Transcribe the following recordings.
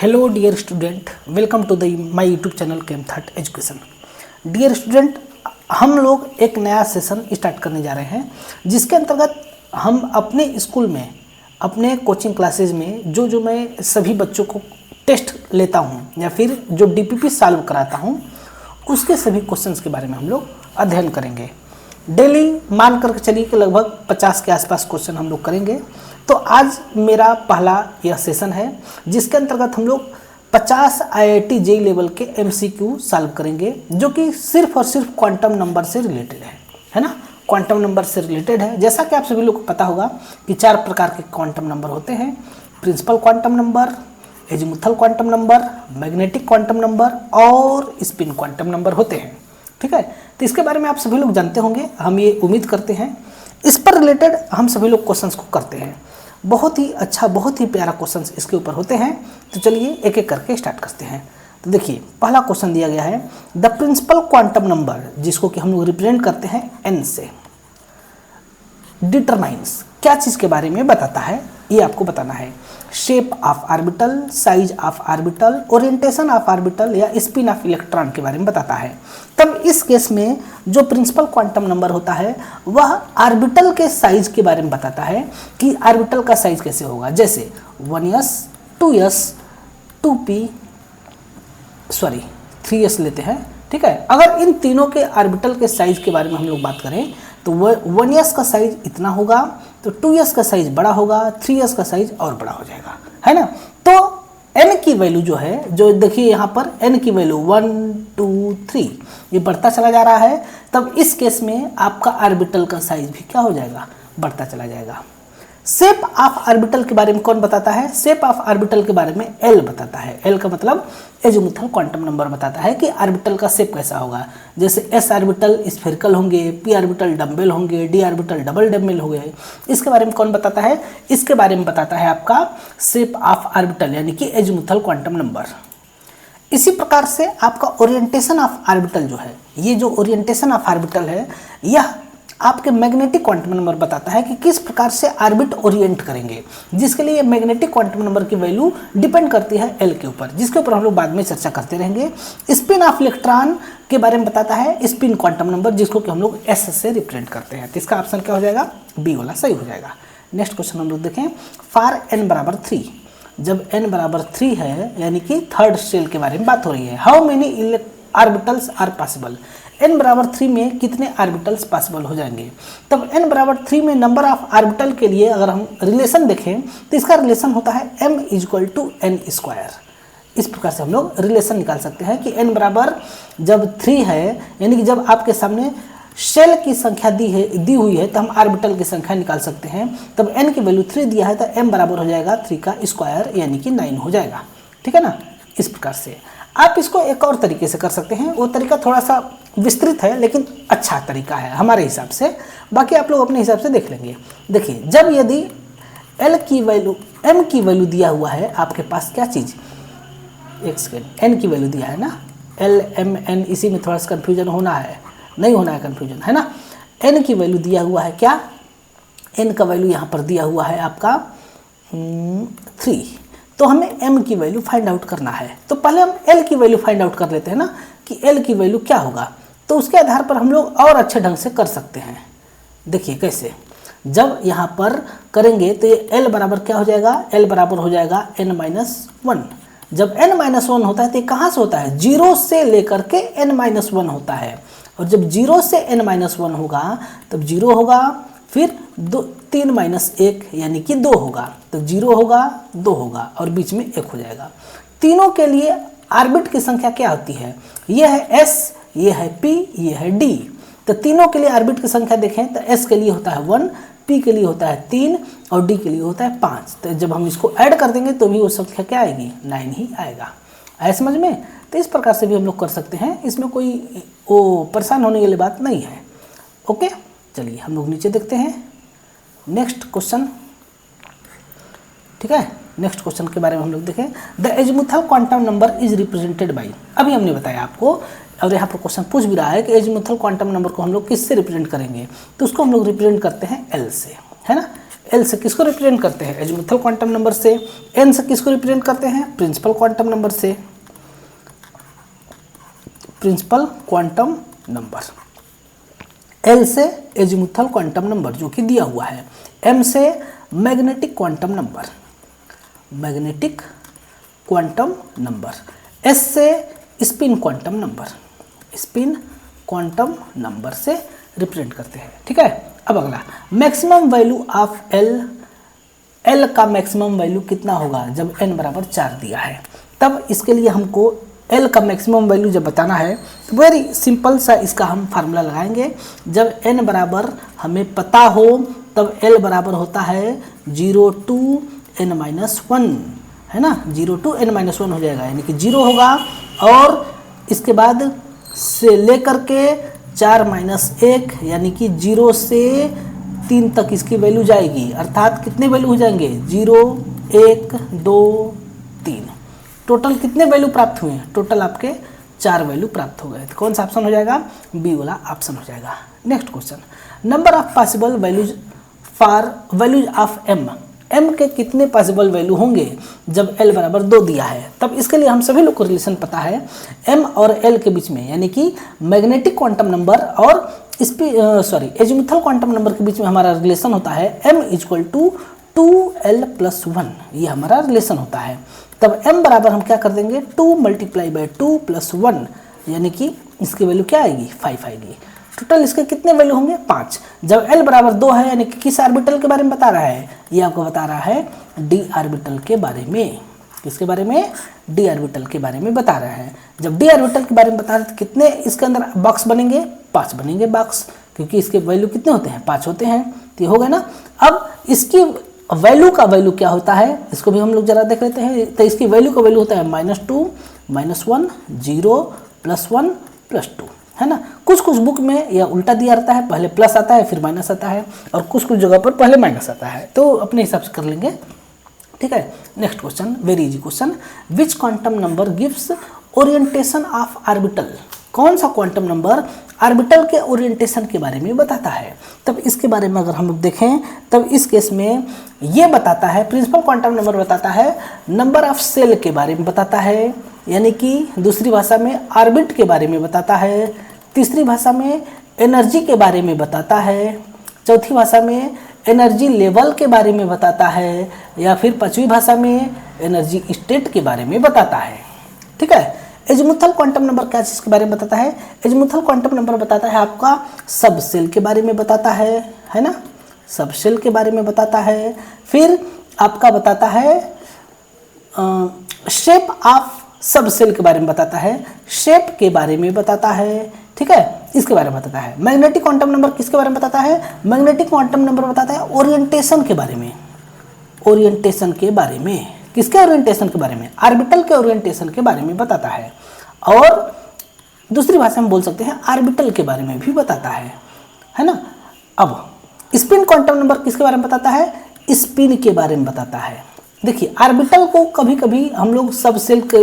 Hello dear student, welcome to the my YouTube channel केमथाट education. Dear student, हम लोग एक नया सेशन स्टार्ट करने जा रहे हैं जिसके अंतर्गत हम अपने स्कूल में, अपने कोचिंग क्लासेज में जो मैं सभी बच्चों को टेस्ट लेता हूं या फिर जो डीपीपी सॉल्व कराता हूं उसके सभी क्वेश्चंस के बारे में हम लोग अध्ययन करेंगे। डेली मान करके चलिए कि लगभग 50 के आसपास क्वेश्चन हम लोग करेंगे। तो आज मेरा पहला यह सेशन है जिसके अंतर्गत हम लोग 50 आईआईटी जेई लेवल के एमसीक्यू सॉल्व करेंगे जो कि सिर्फ और सिर्फ क्वांटम नंबर से रिलेटेड है ना। क्वांटम नंबर से रिलेटेड है। जैसा कि आप सभी लोग को पता होगा कि 4 प्रकार के क्वांटम नंबर होते हैं: principal quantum number, azimuthal quantum number, magnetic quantum number और स्पिन क्वांटम नंबर होते हैं। ठीक है, तो इसके बारे में आप सभी लोग जानते होंगे, हम ये उम्मीद करते हैं। इस पर रिलेटेड हम सभी लोग क्वेश्चंस को करते हैं। बहुत ही अच्छा, बहुत ही प्यारा क्वेश्चंस इसके ऊपर होते हैं। तो चलिए एक एक करके स्टार्ट करते हैं। तो देखिए, पहला क्वेश्चन दिया गया है, द प्रिंसिपल क्वांटम नंबर, जिसको कि हम लोग रिप्रेजेंट करते हैं एन से, डिटरमाइंस, क्या चीज़ के बारे में बताता है ये आपको बताना है। Shape of orbital, size of orbital, orientation of orbital या स्पिन ऑफ इलेक्ट्रॉन के बारे में बताता है। तब इस केस में जो प्रिंसिपल क्वांटम नंबर होता है वह ऑर्बिटल के साइज के बारे में बताता है कि ऑर्बिटल का साइज कैसे होगा। जैसे 1s, 2s, 2p, 3s लेते हैं। ठीक है, अगर इन तीनों के ऑर्बिटल के साइज के बारे में हम लोग बात करें तो 1s का साइज इतना होगा, तो 2s का साइज बड़ा होगा, 3s का साइज और बड़ा हो जाएगा, है ना। तो n की वैल्यू जो है, जो देखिए यहाँ पर n की वैल्यू 1, 2, 3 ये बढ़ता चला जा रहा है। तब इस केस में आपका ऑर्बिटल का साइज भी क्या हो जाएगा, बढ़ता चला जाएगा। शेप ऑफ ऑर्बिटल के बारे में कौन बताता है? शेप ऑफ ऑर्बिटल के बारे में L बताता है। L का मतलब एजीमुथल क्वांटम नंबर बताता है कि ऑर्बिटल का शेप कैसा होगा। जैसे s ऑर्बिटल स्फेरिकल होंगे, p ऑर्बिटल डम्बेल होंगे, d ऑर्बिटल डबल डम्बेल होंगे। इसके बारे में कौन बताता है? इसके बारे में बताता है आपका शेप ऑफ ऑर्बिटल यानी कि एजीमुथल क्वांटम नंबर। इसी प्रकार से आपका ओरिएंटेशन ऑफ ऑर्बिटल जो है, ये जो ओरिएंटेशन ऑफ ऑर्बिटल है यह आपके मैग्नेटिक क्वांटम नंबर बताता है कि किस प्रकार से ऑर्बिट ओरिएंट करेंगे, जिसके लिए मैग्नेटिक क्वांटम नंबर की वैल्यू डिपेंड करती है L के ऊपर, जिसके ऊपर हम लोग बाद में चर्चा करते रहेंगे। स्पिन ऑफ इलेक्ट्रॉन के बारे में बताता है स्पिन क्वांटम नंबर, जिसको कि हम लोग S से रिप्रेजेंट करते हैं। तो इसका ऑप्शन क्या हो जाएगा? बी वाला सही हो जाएगा। नेक्स्ट क्वेश्चन हम लोग देखें, फॉर n बराबर 3, जब n बराबर 3 है यानी कि थर्ड शेल के बारे में बात हो रही है। How many orbitals are possible, n बराबर 3 में कितने ऑर्बिटल्स पॉसिबल हो जाएंगे। तब n बराबर 3 में नंबर ऑफ ऑर्बिटल के लिए अगर हम रिलेशन देखें तो इसका रिलेशन होता है m = n²। इस प्रकार से हम लोग रिलेशन निकाल सकते हैं कि n बराबर जब 3 है यानी कि जब आपके सामने शेल की संख्या दी हुई है तो हम ऑर्बिटल की संख्या निकाल सकते हैं। तब n की वैल्यू 3 दिया है तो m बराबर हो जाएगा 3 का स्क्वायर यानी कि 9 हो जाएगा। ठीक है ना। इस प्रकार से आप इसको एक और तरीके से कर सकते हैं। वो तरीका थोड़ा सा विस्तृत है लेकिन अच्छा तरीका है हमारे हिसाब से, बाकी आप लोग अपने हिसाब से देख लेंगे। देखिए, जब यदि L की वैल्यू M की वैल्यू दिया हुआ है आपके पास, क्या चीज़, एक सेकेंड, N की वैल्यू दिया है ना, L M N, इसी में थोड़ा सा कन्फ्यूजन होना है, नहीं होना है कन्फ्यूजन, है ना। N की वैल्यू दिया हुआ है, क्या N का वैल्यू यहाँ पर दिया हुआ है आपका 3, तो हमें m की वैल्यू फाइंड आउट करना है। तो पहले हम l की वैल्यू फाइंड आउट कर लेते हैं ना कि l की वैल्यू क्या होगा, तो उसके आधार पर हम लोग और अच्छे ढंग से कर सकते हैं। देखिए कैसे, जब यहाँ पर करेंगे तो ये l बराबर क्या हो जाएगा, l बराबर हो जाएगा n-1। जब n-1 होता है तो ये कहाँ से होता है, 0 से लेकर के n-1 होता है। और जब 0 से n-1 होगा तब 0 होगा, फिर 3 - 1 यानी कि 2 होगा, तो 0 होगा, 2 होगा और बीच में 1 हो जाएगा। तीनों के लिए ऑर्बिट की संख्या क्या होती है, ये है s, ये है p, ये है d। तो तीनों के लिए ऑर्बिट की संख्या देखें तो s के लिए होता है 1, p के लिए होता है 3 और d के लिए होता है 5। तो जब हम इसको ऐड कर देंगे तो भी वो संख्या क्या आएगी, 9 ही आएगा। आया समझ में। तो इस प्रकार से भी हम लोग कर सकते हैं, इसमें कोई परेशान होने वाली बात नहीं है। ओके, चलिए हम लोग नीचे देखते हैं नेक्स्ट क्वेश्चन। ठीक है, नेक्स्ट क्वेश्चन के बारे में हम लोग देखें, the azimuthal quantum number is represented by, अभी हमने बताया आपको, और यहाँ पर क्वेश्चन पूछ भी रहा है कि एजीमुथल क्वांटम नंबर को हम लोग किससे रिप्रेजेंट करेंगे, तो उसको हम लोग रिप्रेजेंट करते हैं L से, है ना। L से किसको रिप्रेजेंट करते हैं, एजीमुथल क्वांटम नंबर से। N से किसको रिप्रेजेंट करते हैं, प्रिंसिपल क्वांटम नंबर से, प्रिंसिपल क्वांटम नंबर। L से एजीमुथल क्वांटम नंबर जो कि दिया हुआ है। M से magnetic quantum number, magnetic quantum number. S से spin quantum number, spin quantum number से रिप्रेजेंट करते हैं। ठीक है, अब अगला मैक्सिमम वैल्यू ऑफ L का मैक्सिमम वैल्यू कितना होगा जब n बराबर 4 दिया है। तब इसके लिए हमको L का मैक्सिमम वैल्यू जब बताना है तो वेरी सिंपल सा इसका हम फार्मूला लगाएंगे। जब n बराबर हमें पता हो तब L बराबर होता है 0 to n-1, है ना, 0 to n-1 हो जाएगा, यानी कि 0 होगा और इसके बाद से लेकर के 4-1 यानी कि 0 से 3 तक इसकी वैल्यू जाएगी। अर्थात कितने वैल्यू हो जाएंगे, 0, 1, 2, 3। टोटल कितने वैल्यू प्राप्त हुए हैं, टोटल आपके 4 वैल्यू प्राप्त हो गए। तो कौन सा ऑप्शन हो जाएगा, बी वाला ऑप्शन हो जाएगा। Next question, number of possible values for values of m के कितने पॉसिबल वैल्यू होंगे जब L बराबर 2 दिया है। तब इसके लिए हम सभी लोग को रिलेशन पता है m और L के बीच में, यानी कि मैग्नेटिक क्वांटम नंबर और एजीमुथल क्वांटम नंबर के बीच में हमारा रिलेशन होता है m = 2l+1, ये हमारा रिलेशन होता है। तब m बराबर हम क्या कर देंगे, 2 × 2 + 1, यानी कि इसकी वैल्यू क्या आएगी, 5 आएगी। टोटल इसके कितने वैल्यू होंगे, 5। जब L बराबर 2 है यानी कि किस ऑर्बिटल के बारे में बता रहा है, ये आपको बता रहा है d ऑर्बिटल के बारे में। किसके बारे में, d ऑर्बिटल के बारे में बता रहा है। जब d ऑर्बिटल के बारे में बता रहे हैं तो कितने इसके अंदर बॉक्स बनेंगे, 5 बनेंगे बॉक्स, क्योंकि इसके वैल्यू कितने होते हैं, 5 होते हैं। तो ये हो गया ना। अब इसकी वैल्यू का वैल्यू क्या होता है, इसको भी हम लोग जरा देख लेते हैं। तो इसकी वैल्यू का वैल्यू होता है -2, -1, 0, +1, +2, है ना। कुछ कुछ बुक में यह उल्टा दिया रहता है, पहले प्लस आता है फिर माइनस आता है, और कुछ कुछ जगह पर पहले माइनस आता है, तो अपने हिसाब से कर लेंगे। ठीक है, next question, very easy question, which quantum number gives orientation of orbital. कौन सा क्वांटम नंबर ऑर्बिटल के ओरिएंटेशन के बारे में बताता है। तब इसके बारे में अगर हम लोग देखें तब इस केस में ये बताता है, प्रिंसिपल क्वांटम नंबर बताता है नंबर ऑफ सेल के बारे में बताता है, यानी कि दूसरी भाषा में ऑर्बिट के बारे में बताता है, तीसरी भाषा में एनर्जी के बारे में बताता है, चौथी भाषा में एनर्जी लेवल के बारे में बताता है, या फिर पांचवी भाषा में एनर्जी स्टेट के बारे में बताता है। ठीक है, एजीमुथल क्वांटम नंबर क्या चीज़ के बारे में बताता है, एजीमुथल क्वांटम नंबर बताता है आपका सब सेल के बारे में बताता है ना, सब सेल के बारे में बताता है। फिर आपका बताता है शेप ऑफ सब सेल के बारे में बताता है, शेप के बारे में बताता है। ठीक है, इसके बारे में बताता है। मैग्नेटिक क्वांटम नंबर किसके बारे में बताता है, मैग्नेटिक क्वांटम नंबर बताता है ओरिएंटेशन के बारे में, ओरिएंटेशन के बारे में, किसके ओरिएंटेशन के बारे में, ऑर्बिटल के ओरिएंटेशन के बारे में बताता है। और दूसरी भाषा में बोल सकते हैं ऑर्बिटल के बारे में भी बताता है ना। अब स्पिन क्वांटम नंबर किसके बारे में बताता है, स्पिन के बारे में बताता है। देखिए ऑर्बिटल को कभी कभी हम लोग सब सेल के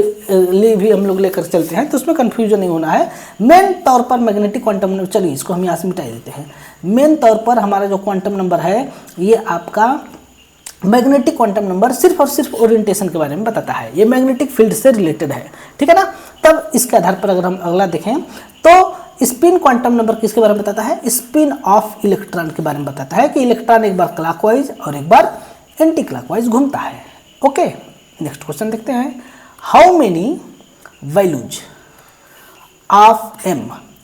लिए भी हम लोग लेकर चलते हैं, तो उसमें कन्फ्यूजन नहीं होना है। मेन तौर पर मैग्नेटिक क्वांटम नंबर, चलिए इसको हम यहाँ से मिटा देते हैं। मेन तौर पर हमारा जो क्वांटम नंबर है ये आपका मैग्नेटिक क्वांटम नंबर सिर्फ और सिर्फ ओरिएंटेशन के बारे में बताता है, ये मैग्नेटिक फील्ड से रिलेटेड है। ठीक है ना। तब इसके आधार पर अगर हम अगला देखें तो स्पिन क्वांटम नंबर किसके बारे में बताता है, स्पिन ऑफ इलेक्ट्रॉन के बारे में बताता है कि इलेक्ट्रॉन एक बार क्लॉकवाइज और एक बार एंटी क्लॉकवाइज घूमता है। ओके, नेक्स्ट क्वेश्चन देखते हैं, how many values of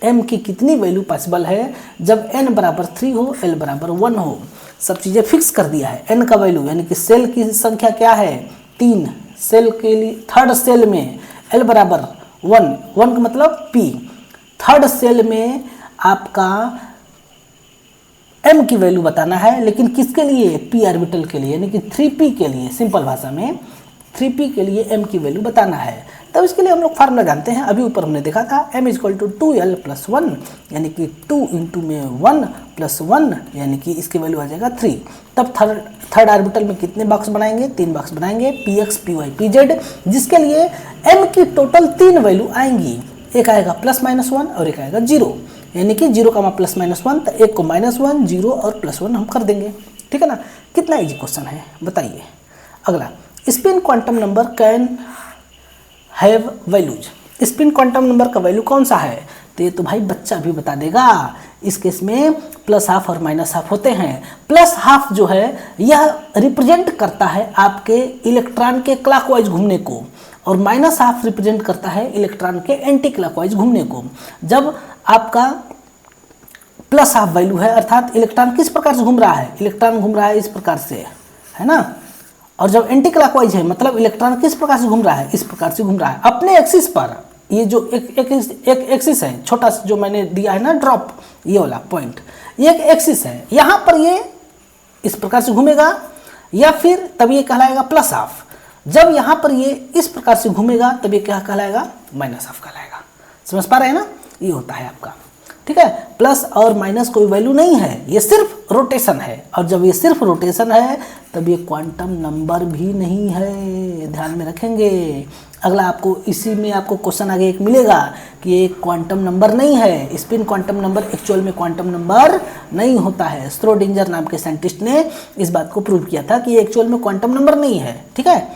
M की कितनी वैल्यू पॉसिबल है जब n बराबर 3 हो, l बराबर 1 हो। सब चीज़ें फिक्स कर दिया है। n का वैल्यू यानी कि सेल की संख्या क्या है, 3, सेल के लिए थर्ड सेल में l बराबर 1 का मतलब p, थर्ड सेल में आपका m की वैल्यू बताना है, लेकिन किसके लिए, p ऑर्बिटल के लिए, यानी कि 3p के लिए, सिंपल भाषा में 3p के लिए m की वैल्यू बताना है। तब इसके लिए हम लोग फार्मूला जानते हैं, अभी ऊपर हमने देखा था m = 2l+1, यानी कि 2 × में 1 + 1 यानी कि इसकी वैल्यू आ जाएगा 3। तब थर्ड ऑर्बिटल में कितने बॉक्स बनाएंगे, 3 बॉक्स बनाएंगे, px, py, pz, जिसके लिए m की टोटल 3 वैल्यू आएंगी। एक आएगा +-1 और एक आएगा 0, यानी कि 0, +-1, तो एक को -1, 0 और +1 हम कर देंगे। ठीक है ना। कितना इजी क्वेश्चन है बताइए। अगला, spin quantum number can have values. Spin quantum number का वैल्यू कौन सा है, तो ये तो भाई बच्चा भी बता देगा। इस केस में प्लस हाफ और माइनस हाफ होते हैं। प्लस हाफ जो है यह रिप्रेजेंट करता है आपके इलेक्ट्रॉन के क्लॉकवाइज घूमने को, और माइनस हाफ रिप्रेजेंट करता है इलेक्ट्रॉन के एंटी क्लॉकवाइज घूमने को। जब आपका प्लस हाफ वैल्यू है अर्थात इलेक्ट्रॉन किस प्रकार से घूम रहा है, इलेक्ट्रॉन घूम रहा है इस प्रकार से, है ना। और जब एंटी क्लॉकवाइज है मतलब इलेक्ट्रॉन किस प्रकार से घूम रहा है, इस प्रकार से घूम रहा है अपने एक्सिस पर। ये जो एक एक्सिस है छोटा सा जो मैंने दिया है ना ड्रॉप, ये वाला पॉइंट, ये एक एक्सिस है। यहाँ पर ये इस प्रकार से घूमेगा या फिर तब ये कहलाएगा प्लस हाफ। जब यहाँ पर ये इस प्रकार से घूमेगा तब ये क्या कहलाएगा, माइनस हाफ कहलाएगा। समझ पा रहे हैं ना, ये होता है आपका। ठीक है, प्लस और माइनस कोई वैल्यू नहीं है, ये सिर्फ रोटेशन है। और जब ये सिर्फ रोटेशन है तब ये क्वांटम नंबर भी नहीं है, ध्यान में रखेंगे। अगला आपको इसी में आपको क्वेश्चन आगे एक मिलेगा कि ये क्वांटम नंबर नहीं है। स्पिन क्वांटम नंबर एक्चुअल में क्वांटम नंबर नहीं होता है। श्रोडिंगर नाम के साइंटिस्ट ने इस बात को प्रूव किया था कि ये एक्चुअल में क्वांटम नंबर नहीं है। ठीक है,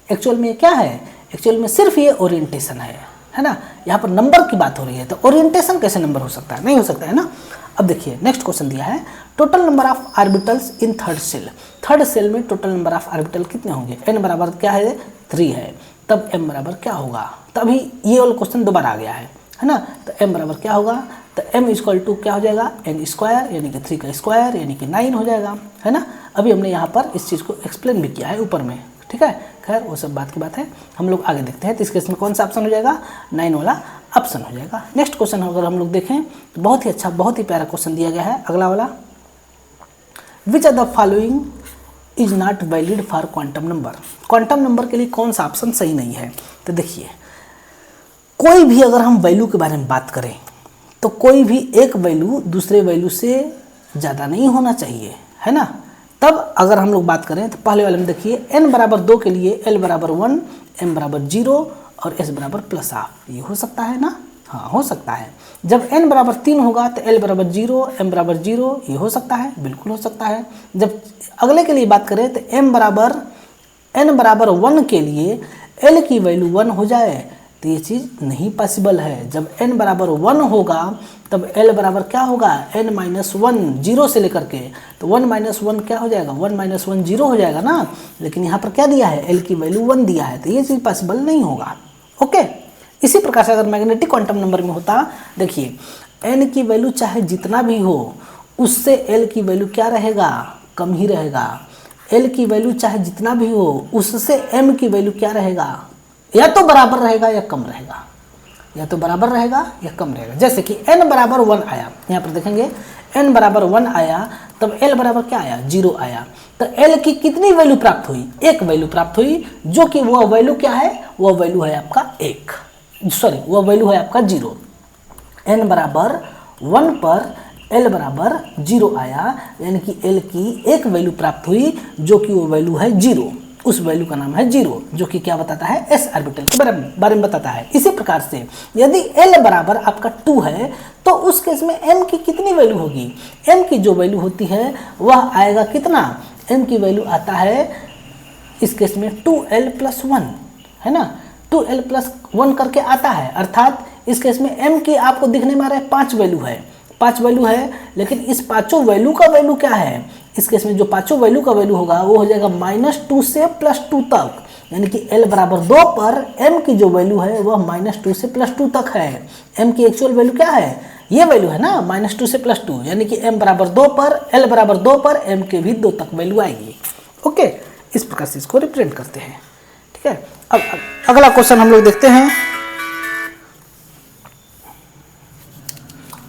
एक्चुअल में क्या है, एक्चुअल में सिर्फ ये ओरिएंटेशन है ना। यहाँ पर नंबर की बात हो रही है तो ओरिएंटेशन कैसे नंबर हो सकता है, नहीं हो सकता है ना। अब देखिए नेक्स्ट क्वेश्चन दिया है, total number of orbitals in third shell. Third shell में टोटल नंबर ऑफ ऑर्बिटल कितने होंगे, n बराबर क्या है 3 है, तब m बराबर क्या होगा। तभी ये वाला क्वेश्चन दोबारा आ गया है ना। तो m बराबर क्या होगा, तो m इक्वल टू क्या हो जाएगा, n स्क्वायर यानी कि 3 का स्क्वायर यानी कि 9 हो जाएगा, है ना। अभी हमने यहाँ पर इस चीज़ को एक्सप्लेन भी किया है ऊपर में। ठीक है, खैर वो सब बात की बात है, हम लोग आगे देखते हैं। तो इस केस में कौन सा ऑप्शन हो जाएगा, 9 वाला ऑप्शन हो जाएगा। नेक्स्ट क्वेश्चन अगर हम लोग देखें तो बहुत ही अच्छा, बहुत ही प्यारा क्वेश्चन दिया गया है। अगला वाला, which are the following is not valid for quantum number. Quantum number के लिए कौन सा ऑप्शन सही नहीं है। तो देखिए, कोई भी अगर हम वैल्यू के बारे में बात करें तो कोई भी एक वैल्यू दूसरे वैल्यू से ज़्यादा नहीं होना चाहिए, है ना। तब अगर हम लोग बात करें तो पहले वाले में देखिए, n बराबर 2 के लिए l बराबर 1, m बराबर 0 और s बराबर प्लस हाफ, ये हो सकता है ना। हाँ हो सकता है। जब n बराबर 3 होगा तो l बराबर 0, m बराबर 0, ये हो सकता है, बिल्कुल हो सकता है। जब अगले के लिए बात करें तो n बराबर 1 के लिए l की वैल्यू 1 हो जाए तो ये चीज़ नहीं पॉसिबल है। जब n बराबर 1 होगा तब l बराबर क्या होगा, n माइनस 1, 0 से लेकर के, तो 1 माइनस 1 क्या हो जाएगा, 1 माइनस 1 0 हो जाएगा ना। लेकिन यहाँ पर क्या दिया है, l की वैल्यू 1 दिया है, तो ये चीज़ पॉसिबल नहीं होगा। ओके, इसी प्रकार से अगर मैग्नेटिक क्वांटम नंबर में होता, देखिए n की वैल्यू चाहे जितना भी हो उससे l की वैल्यू क्या रहेगा, कम ही रहेगा। l की वैल्यू चाहे जितना भी हो उससे m की वैल्यू क्या रहेगा, या तो बराबर रहेगा या कम रहेगा, या तो बराबर रहेगा या कम रहेगा। जैसे कि n बराबर 1 आया, यहाँ पर देखेंगे n बराबर 1 आया तब l बराबर क्या आया, 0 आया। तो l की कितनी वैल्यू प्राप्त हुई, एक वैल्यू प्राप्त हुई, जो कि वह वैल्यू क्या है, वह वैल्यू है आपका वह वैल्यू है आपका 0। n बराबर 1 पर l बराबर 0 आया, यानी कि l की एक वैल्यू प्राप्त हुई जो कि वो वैल्यू है 0। उस वैल्यू का नाम है 0, जो कि क्या बताता है, s ऑर्बिटल के बारे में बताता है। इसी प्रकार से यदि l बराबर आपका 2 है तो उस केस में m की कितनी वैल्यू होगी, m की जो वैल्यू होती है वह आएगा कितना, m की वैल्यू आता है इस केस में 2l प्लस 1, है ना। 2l प्लस 1 करके आता है, अर्थात इस केस में m की आपको दिखने में आ रहा है 5 वैल्यू है, लेकिन इस पाँचों वैल्यू का वैल्यू क्या है, इस केस में जो पाँचों वैल्यू का वैल्यू होगा वो हो जाएगा -2 से +2 तक, यानी कि l बराबर 2 पर m की जो वैल्यू है वह -2 से +2 तक है। m की एक्चुअल वैल्यू क्या है, ये वैल्यू है ना, -2 से +2, यानी कि m बराबर 2 पर l बराबर 2 पर m के भी 2 तक वैल्यू आएगी। ओके, इस प्रकार से इसको रिप्रेजेंट करते हैं। ठीक है, अब अगला क्वेश्चन हम लोग देखते हैं।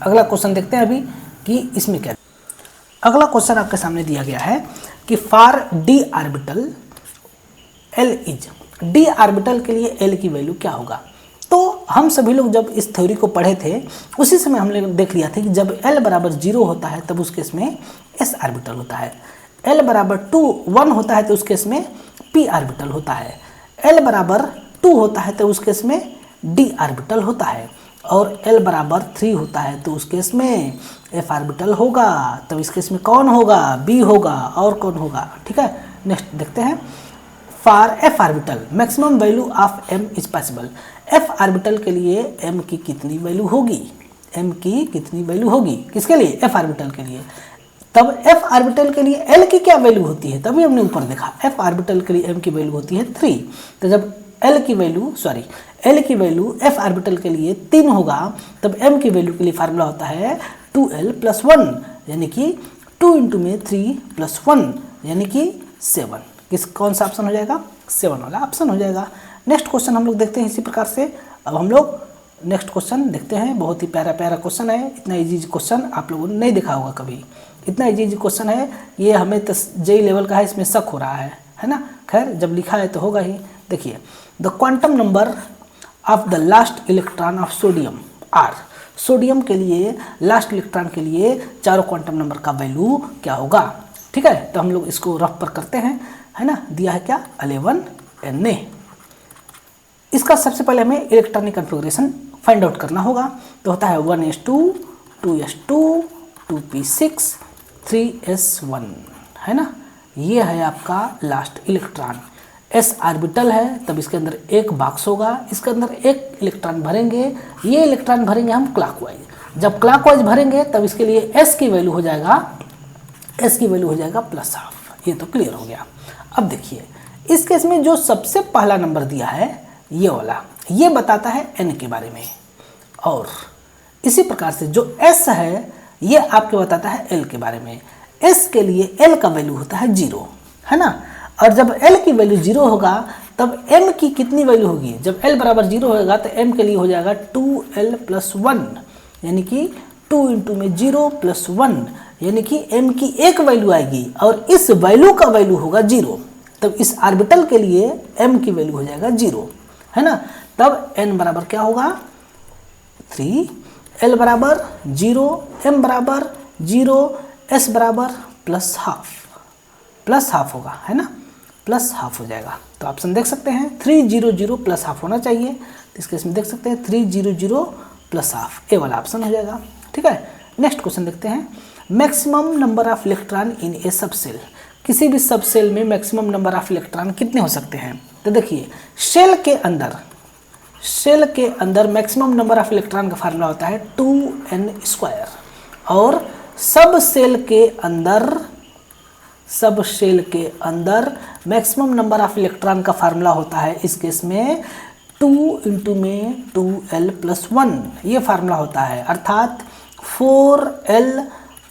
अगला क्वेश्चन देखते हैं अभी कि इसमें क्या। अगला क्वेश्चन आपके सामने दिया गया है कि for d orbital l is, d orbital के लिए l की वैल्यू क्या होगा। तो हम सभी लोग जब इस थ्योरी को पढ़े थे उसी समय हमने देख लिया था कि जब l बराबर 0 होता है तब उस केस में s ऑर्बिटल होता है, l बराबर 1 होता है तो उस केस में p ऑर्बिटल होता है, l बराबर 2 होता है तो उस केस में d ऑर्बिटल होता है। और L बराबर 3 होता है तो उस केस में F ऑर्बिटल होगा। तब इस केस में कौन होगा? B होगा। और कौन होगा? ठीक है, नेक्स्ट देखते हैं। For F orbital maximum value of M is possible. F orbital के लिए M की कितनी वैल्यू होगी? M की कितनी वैल्यू होगी? किसके लिए? F ऑर्बिटल के लिए। तब F ऑर्बिटल के लिए L की क्या वैल्यू होती है? तभी हमने ऊपर देखा F ऑर्बिटल के लिए M की वैल्यू होती है 3। तो जब L की वैल्यू F ऑर्बिटल के लिए 3 होगा तब M की वैल्यू के लिए फार्मूला होता है 2L + 1, यानी कि 2 × में 3 + 1 यानी कि 7। कौन सा ऑप्शन हो जाएगा? 7 वाला ऑप्शन हो जाएगा। नेक्स्ट क्वेश्चन हम लोग देखते हैं इसी प्रकार से। अब हम लोग नेक्स्ट क्वेश्चन देखते हैं। बहुत ही प्यारा क्वेश्चन है। इतना इजी क्वेश्चन आप लोगों ने नहीं देखा होगा कभी। इतना इजी क्वेश्चन है, ये हमें JEE लेवल का है, इसमें शक हो रहा है ना। खैर जब लिखा है तो होगा ही। देखिए, the quantum number of the last electron of sodium are. Sodium के लिए लास्ट इलेक्ट्रॉन के लिए चारों क्वांटम नंबर का वैल्यू क्या होगा? ठीक है, तो हम लोग इसको रफ पर करते हैं, है ना। दिया है क्या? 11 Na। इसका सबसे पहले हमें इलेक्ट्रॉनिक कन्फिगरेशन फाइंड आउट करना होगा। तो होता है 1s2 2s2 2p6 3s1, है ना। ये है आपका लास्ट इलेक्ट्रॉन। s ऑर्बिटल है तब इसके अंदर एक बॉक्स होगा, इसके अंदर एक इलेक्ट्रॉन भरेंगे। ये इलेक्ट्रॉन भरेंगे हम क्लॉकवाइज। जब क्लॉकवाइज भरेंगे तब इसके लिए s की वैल्यू हो जाएगा +12। ये तो क्लियर हो गया। अब देखिए, इस केस में जो सबसे पहला नंबर दिया है ये वाला, ये बताता है n के बारे में। और इसी प्रकार से जो s है ये आपके बताता है l के बारे में। s के लिए l का वैल्यू होता है 0, है ना। और जब l की वैल्यू 0 होगा तब m की कितनी वैल्यू होगी? जब l बराबर 0 होगा तो m के लिए हो जाएगा 2l + 1, यानी कि 2 × में 0 + 1, यानी कि m की एक वैल्यू आएगी और इस वैल्यू का वैल्यू होगा 0। तब इस ऑर्बिटल के लिए m की वैल्यू हो जाएगा 0, है ना। तब n बराबर क्या होगा? 3, L बराबर 0, m बराबर 0, s बराबर +½ होगा, है ना। +½ हो जाएगा। तो ऑप्शन देख सकते हैं 300 +½ होना चाहिए। तो इस केस में देख सकते हैं 300 +½ ए वाला ऑप्शन हो जाएगा। ठीक है, नेक्स्ट क्वेश्चन देखते हैं। Maximum number of electron in a subshell. किसी भी सब सेल में मैक्सिमम नंबर ऑफ इलेक्ट्रॉन कितने हो सकते हैं? तो देखिए, शेल के अंदर मैक्सिमम नंबर ऑफ इलेक्ट्रॉन का फार्मूला होता है 2n²। और सब शेल के अंदर मैक्सिमम नंबर ऑफ इलेक्ट्रॉन का फार्मूला होता है इस केस में 2 × में 2l + 1, ये फार्मूला होता है। अर्थात 4l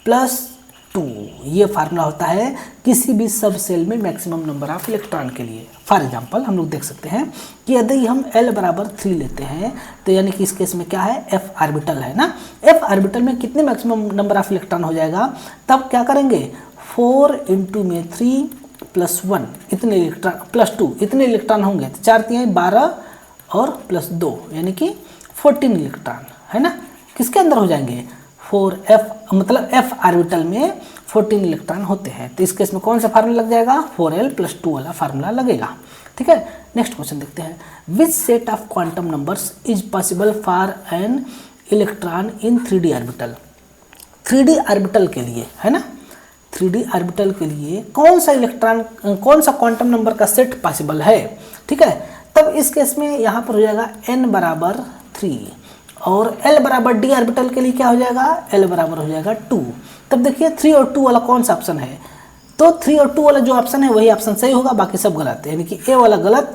+ 2, ये फार्मूला होता है किसी भी सब सेल में मैक्सिमम नंबर ऑफ इलेक्ट्रॉन के लिए। फॉर एग्जांपल हम लोग देख सकते हैं कि यदि हम l बराबर 3 लेते हैं तो यानी कि इस केस में क्या है? f ऑर्बिटल है ना। f ऑर्बिटल में कितने मैक्सिमम नंबर ऑफ इलेक्ट्रॉन हो जाएगा? तब क्या करेंगे? 4 × में 3 + 1 इतने इलेक्ट्रॉन +2 इतने इलेक्ट्रॉन होंगे। तो 4 × 12 और +2 यानी कि 14 इलेक्ट्रॉन, है ना। किसके अंदर हो जाएंगे? 4f, मतलब f ऑर्बिटल में 14 इलेक्ट्रॉन होते हैं। तो इस केस में कौन सा फार्मूला लग जाएगा? 4l + 2 वाला फार्मूला लगेगा। ठीक है, नेक्स्ट क्वेश्चन देखते हैं। Which set of quantum numbers is possible for an electron in 3D orbital. 3D orbital के लिए, है ना, 3D ऑर्बिटल के लिए कौन सा क्वांटम नंबर का सेट पॉसिबल है? ठीक है, तब इस केस में यहाँ पर हो जाएगा n बराबर 3 और L बराबर d ऑर्बिटल के लिए क्या हो जाएगा? L बराबर हो जाएगा 2। तब देखिए 3 और 2 वाला कौन सा ऑप्शन है? तो 3 और 2 वाला जो ऑप्शन है वही ऑप्शन सही होगा, बाकी सब गलत है। यानी कि A वाला गलत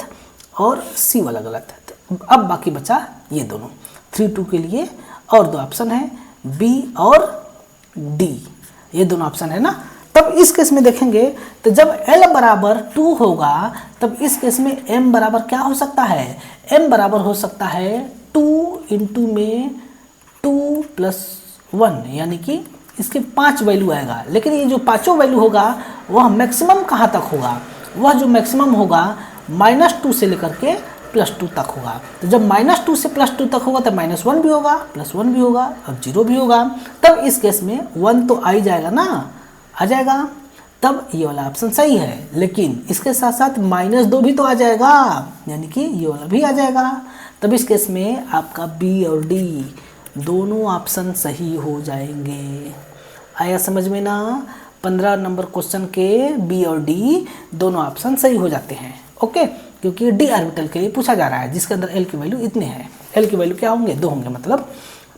और C वाला गलत है। तो अब बाकी बचा ये दोनों 3, 2 के लिए और दो ऑप्शन है B और D, ये दोनों ऑप्शन है ना। तब इस केस में देखेंगे तो जब L बराबर 2 होगा तब इस केस में M बराबर क्या हो सकता है? M बराबर हो सकता है 2 × में 2 + 1, यानी कि इसके 5 वैल्यू आएगा। लेकिन ये जो पांचों वैल्यू होगा वह मैक्सिमम कहाँ तक होगा? वह जो मैक्सिमम होगा -2 से लेकर के +2 तक होगा। तो जब -2 से +2 तक होगा तब -1 भी होगा, +1 भी होगा और 0 भी होगा। तब इस केस में 1 तो आ ही जाएगा ना, आ जाएगा। तब ये वाला ऑप्शन सही है। लेकिन इसके साथ साथ -2 भी तो आ जाएगा, यानी कि ये वाला भी आ जाएगा। तब इस केस में आपका बी और डी दोनों ऑप्शन सही हो जाएंगे। आया समझ में ना? 15 नंबर क्वेश्चन के बी और डी दोनों ऑप्शन सही हो जाते हैं। ओके, क्योंकि डी ऑर्बिटल के लिए पूछा जा रहा है जिसके अंदर एल की वैल्यू इतने हैं। एल की वैल्यू क्या होंगे? 2 होंगे। मतलब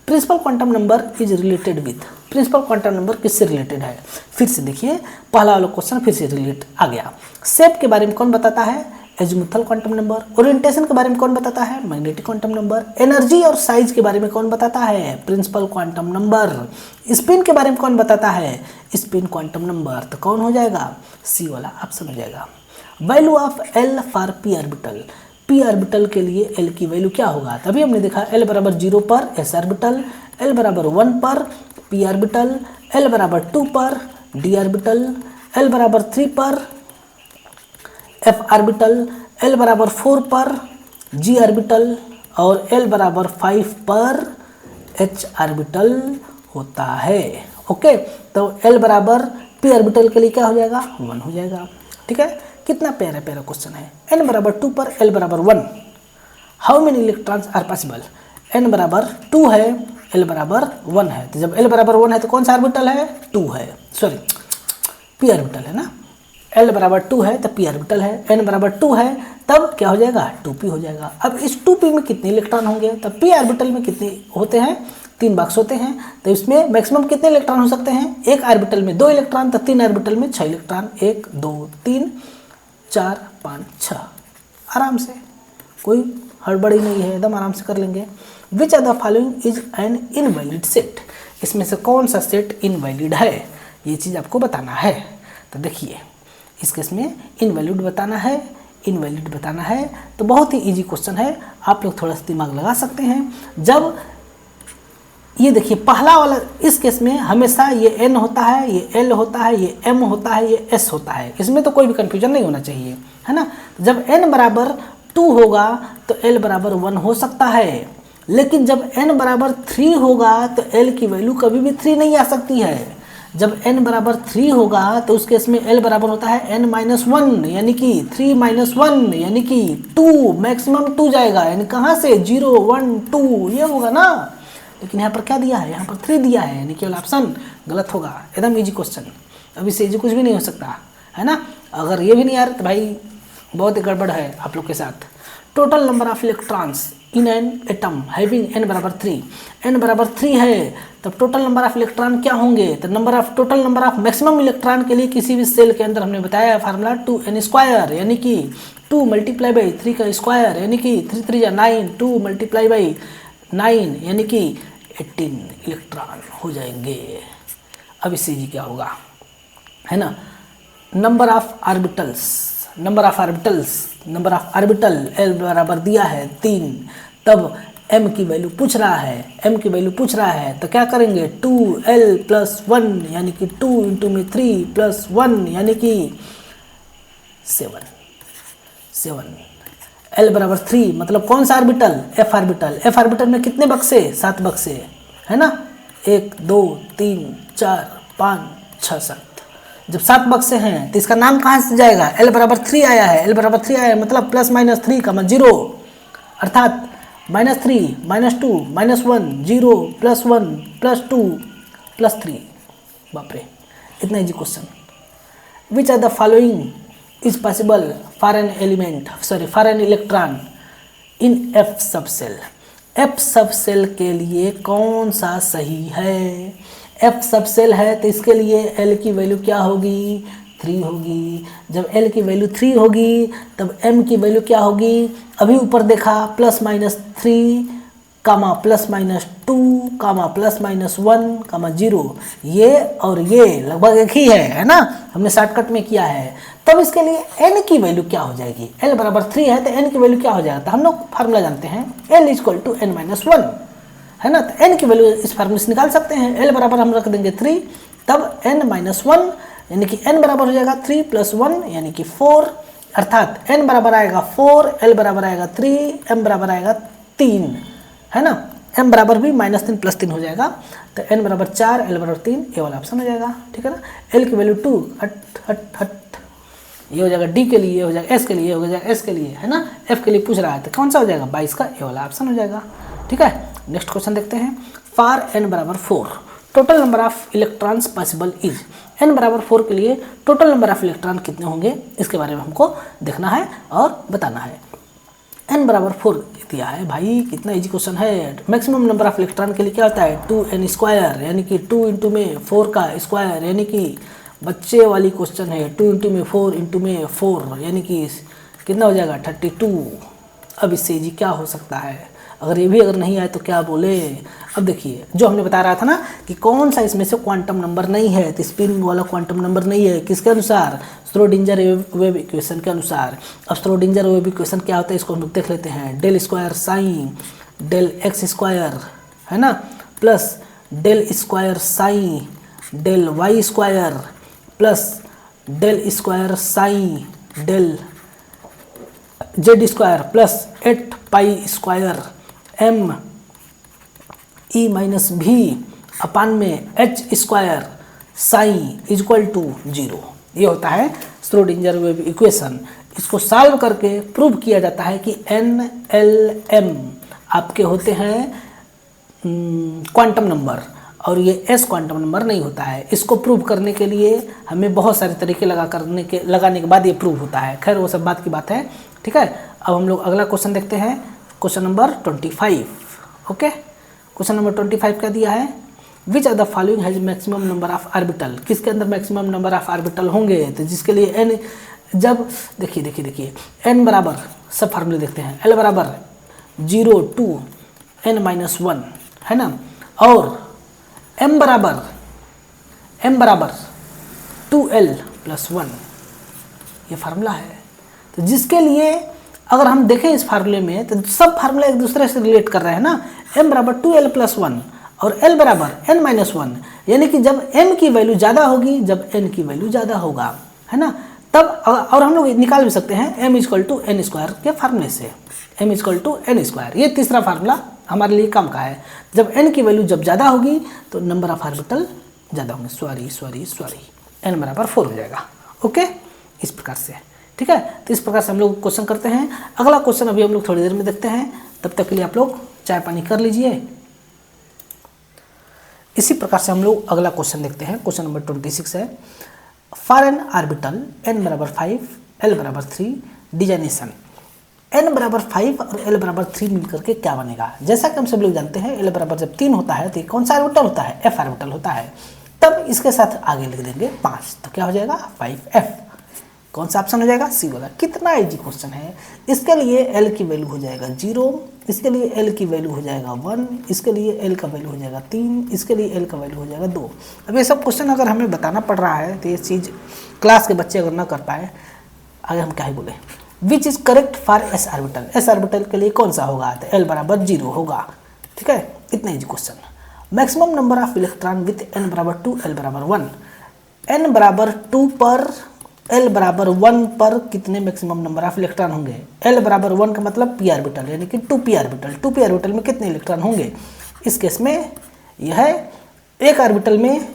principal quantum number is related with, principal quantum number किससे रिलेटेड है? फिर से देखिए, पहला वाला क्वेश्चन फिर से रिलेट आ गया। शेप के बारे में कौन बताता है? Azimuthal quantum number. ओरिएंटेशन के बारे में कौन बताता है? Magnetic quantum number. एनर्जी और साइज के बारे में कौन बताता है? Principal quantum number. स्पिन के बारे में कौन बताता है? Spin quantum number. तो कौन हो जाएगा? सी वाला ऑप्शन हो जाएगा। Value of L for P orbital, P orbital के लिए एल की वैल्यू क्या होगा? तभी हमने देखा एल बराबर 0 पर एस ऑर्बिटल, एल बराबर 1 पर पी ऑर्बिटल, एल बराबर 2 पर डी ऑर्बिटल, एल बराबर 3 पर एफ ऑर्बिटल, एल बराबर 4 पर जी ऑर्बिटल और एल बराबर 5 पर एच ऑर्बिटल होता है। ओके, तो एल बराबर पी ऑर्बिटल के लिए क्या हो जाएगा? 1 हो जाएगा। ठीक है, कितना प्यारा प्यारा क्वेश्चन है। n बराबर 2 पर l बराबर 1, how many electrons are possible? n बराबर 2 है, l बराबर 1 है, तो जब l बराबर 1 है तो कौन सा ऑर्बिटल है? 2 है, सॉरी p ऑर्बिटल है ना। l बराबर 2 है तो p ऑर्बिटल है, n बराबर 2 है तब क्या हो जाएगा? 2p हो जाएगा। अब इस 2p में कितने इलेक्ट्रॉन होंगे? तब p ऑर्बिटल में कितने होते हैं? 3 बॉक्स होते हैं, तो इसमें मैक्सिमम कितने इलेक्ट्रॉन हो सकते हैं? एक ऑर्बिटल में 2 इलेक्ट्रॉन, तो 3 ऑर्बिटल में 6 इलेक्ट्रॉन। 1 2 3 4 5 6, आराम से, कोई हड़बड़ी नहीं है, एकदम आराम से कर लेंगे। Which are the following is an invalid set, इसमें से कौन सा सेट इनवैलिड है? ये चीज़ आपको बताना है। तो देखिए, इस केस में इनवैलिड बताना है, इनवैलिड बताना है, तो बहुत ही इजी क्वेश्चन है, आप लोग थोड़ा सा दिमाग लगा सकते हैं। जब ये देखिए पहला वाला, इस केस में हमेशा ये n होता है, ये l होता है, ये m होता है, ये s होता है, इसमें तो कोई भी कन्फ्यूजन नहीं होना चाहिए, है ना। जब n बराबर 2 होगा तो l बराबर 1 हो सकता है, लेकिन जब n बराबर 3 होगा तो l की वैल्यू कभी भी 3 नहीं आ सकती है। जब n बराबर 3 होगा तो उस केस में l बराबर होता है n-1, यानी कि 3-1 यानी कि 2, मैक्सिमम 2 जाएगा, यानी कहाँ से? 0 1 2 ये होगा ना। लेकिन यहाँ पर क्या दिया है? यहाँ पर 3 दिया है, यानी केवल ऑप्शन गलत होगा। एकदम इजी क्वेश्चन, अब इससे इजी कुछ भी नहीं हो सकता, है ना। अगर ये भी नहीं आ रहा तो भाई बहुत ही गड़बड़ है आप लोग के साथ। Total number of electrons in an atom having n बराबर 3, n बराबर 3 है तब टोटल नंबर ऑफ इलेक्ट्रॉन क्या होंगे? तो total number of maximum electron के लिए किसी भी सेल के अंदर हमने बताया फार्मूला 2n², यानी कि 2 × 3 का स्क्वायर, यानी कि 3 3 या 9, 2 × 9 यानी कि 18 इलेक्ट्रॉन हो जाएंगे। अब इससे जी क्या होगा, है ना। Number of orbitals, number of orbital L बराबर दिया है 3, तब M की वैल्यू पूछ रहा है, तो क्या करेंगे? 2L + 1 यानी कि 2 × 3 + 1 यानी कि 7। L बराबर 3 मतलब कौन सा orbital? F orbital. F orbital में कितने बक्से? 7 बक्से, है ना। 1 2 3 4 5 6 7। जब 7 बक्से हैं तो इसका नाम कहाँ से जाएगा? L बराबर 3 आया है, L बराबर 3 आया है मतलब +-3 का 0, अर्थात -3 -2 -1 0 +1 +2 +3। बाप रे, इतना easy question. Which are the following is possible for an electron in F sub shell? F sub shell के लिए कौन सा सही है? F सब सेल है तो इसके लिए L की वैल्यू क्या होगी? 3 होगी। जब L की वैल्यू 3 होगी तब M की वैल्यू क्या होगी? अभी ऊपर देखा +-3, +-2, +-1, 0, ये और ये लगभग एक ही है ना, हमने शॉर्टकट में किया है। तब इसके लिए n की वैल्यू क्या हो जाएगी? L बराबर 3 है तो n की वैल्यू क्या हो जाएगा? तो हम लोग फार्मूला जानते हैं L = n-1, है ना। तो n की वैल्यू इस फार्मूले से निकाल सकते हैं। L बराबर हम रख देंगे 3, तब n-1 यानी कि n बराबर हो जाएगा 3 + 1 यानी कि 4, अर्थात n बराबर आएगा 4, L बराबर आएगा 3, M बराबर आएगा 3, है ना। m बराबर भी -3 + 3 हो जाएगा, तो n बराबर 4, l बराबर 3, ये वाला ऑप्शन हो जाएगा, ठीक है ना। l की वैल्यू 2, हट ये हो जाएगा, d के लिए ये हो जाएगा, s के लिए ये हो जाएगा, s के लिए, है ना, f के लिए पूछ रहा है, तो कौन सा हो जाएगा 22 का ये वाला ऑप्शन हो जाएगा, ठीक है। नेक्स्ट क्वेश्चन देखते हैं, फॉर n बराबर 4 total number of electrons possible is, n बराबर 4 के लिए टोटल नंबर ऑफ इलेक्ट्रॉन कितने होंगे इसके बारे में हमको देखना है और बताना है। n बराबर 4 दिया है भाई, कितना इजी क्वेश्चन है। मैक्सिमम नंबर ऑफ इलेक्ट्रॉन के लिए क्या होता है 2n² यानी कि 2 इंटू में 4 का स्क्वायर, यानी कि बच्चे वाली क्वेश्चन है, 2 इंटू में 4 इंटू में 4 यानी कि कितना हो जाएगा 32। अब इससे इजी क्या हो सकता है, अगर ये भी अगर नहीं आए तो क्या बोले। अब देखिए जो हमने बता रहा था ना कि कौन सा इसमें से क्वांटम नंबर नहीं है, तो स्पिन वाला क्वांटम नंबर नहीं है, किसके अनुसार श्रोडिंगर वेव इक्वेशन के अनुसार। अब श्रोडिंगर वेव इक्वेशन क्या होता है इसको हम लोग देख लेते हैं, del square psi del x square, है ना, plus del square psi del y square plus del square psi del z square plus 8 pi square m e minus V upon में h square psi equal to 0। ये होता है Schrodinger wave equation. इसको solve करके prove किया जाता है कि n l m आपके होते हैं क्वांटम नंबर और ये s क्वांटम नंबर नहीं होता है। इसको प्रूव करने के लिए हमें बहुत सारे तरीके लगाने के बाद ये प्रूव होता है। खैर वो सब बात की बात है, ठीक है। अब हम लोग अगला क्वेश्चन देखते हैं, question number 25। Okay, question number 25 क्या दिया है, which are the following has maximum number of orbital, किसके अंदर मैक्सिमम नंबर ऑफ ऑर्बिटल होंगे, तो जिसके लिए n, जब देखिए n बराबर सब फार्मूले देखते हैं, l बराबर 0 2 n-1 है ना, और m बराबर 2l + 1 ये फार्मूला है। तो जिसके लिए अगर हम देखें इस फार्मूले में तो सब फार्मूला एक दूसरे से रिलेट कर रहे हैं ना, m बराबर 2l + 1 और l बराबर n-1, यानी कि जब m की वैल्यू ज़्यादा होगी जब n की वैल्यू ज़्यादा होगा, है ना, तब और हम लोग निकाल भी सकते हैं m = n² के फार्मूले से, m = n²। ये तीसरा फार्मूला हमारे लिए काम का है, जब n की वैल्यू जब ज़्यादा होगी तो नंबर ऑफ ऑर्बिटल ज़्यादा होंगे, सॉरी n बराबर 4 हो जाएगा। ओके, इस प्रकार से, ठीक है। तो इस प्रकार से हम लोग क्वेश्चन करते हैं। अगला क्वेश्चन अभी हम लोग थोड़ी देर में देखते हैं, तब तक के लिए आप लोग चाय पानी कर लीजिए। इसी प्रकार से हम लोग अगला क्वेश्चन देखते हैं, क्वेश्चन नंबर 26 है, फॉर एन ऑर्बिटल n बराबर 5 l बराबर 3 डिजाइनेशन। n बराबर 5 और l बराबर 3 मिलकर के क्या बनेगा। जैसा कि हम सब लोग जानते हैं l बराबर जब 3 होता है तो कौन सा ऑर्बिटल होता है, f ऑर्बिटल होता है। तब इसके साथ आगे लिख देंगे 5, तो क्या हो जाएगा 5f। कौन सा ऑप्शन हो जाएगा, सी वाला। कितना इजी क्वेश्चन है। इसके लिए l की वैल्यू हो जाएगा 0, इसके लिए l की वैल्यू हो जाएगा 1, इसके लिए l का वैल्यू हो जाएगा 3, इसके लिए l का वैल्यू हो जाएगा 2। अब ये सब क्वेश्चन अगर हमें बताना पड़ रहा है तो ये चीज़ क्लास के बच्चे अगर ना कर पाए, आगे हम क्या ही बोले। Which is correct for S orbital, S orbital के लिए कौन सा होगा, तो l बराबर 0 होगा, ठीक है। इतना easy question. Maximum number of electron with n बराबर 2 l बराबर 1, n बराबर 2 पर l बराबर 1 पर कितने मैक्सिमम नंबर ऑफ इलेक्ट्रॉन होंगे। l बराबर 1 का मतलब p ऑर्बिटल यानी कि 2p ऑर्बिटल, 2p ऑर्बिटल में कितने इलेक्ट्रॉन होंगे। इस केस में यह है एक ऑर्बिटल में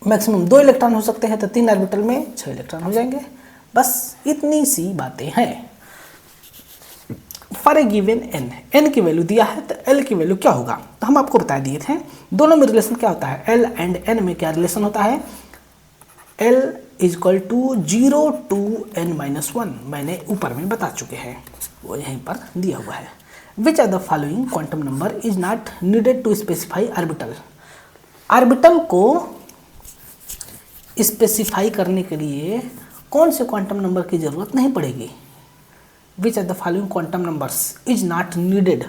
मैक्सिमम 2 इलेक्ट्रॉन हो सकते हैं, तो 3 ऑर्बिटल में 6 इलेक्ट्रॉन हो जाएंगे। बस इतनी सी बातें हैं। फॉर ए गिवन n की वैल्यू दिया है तो l की वैल्यू क्या होगा, तो हम आपको बता दिए थे। दोनों में रिलेशन क्या होता है, l एंड n में क्या रिलेशन होता है, l = 0 to n-1, मैंने ऊपर में बता चुके हैं, वो यहीं पर दिया हुआ है। Which are the following quantum number is not needed to specify orbital, orbital को स्पेसिफाई करने के लिए कौन से क्वांटम नंबर की ज़रूरत नहीं पड़ेगी। Which are the following quantum numbers is not needed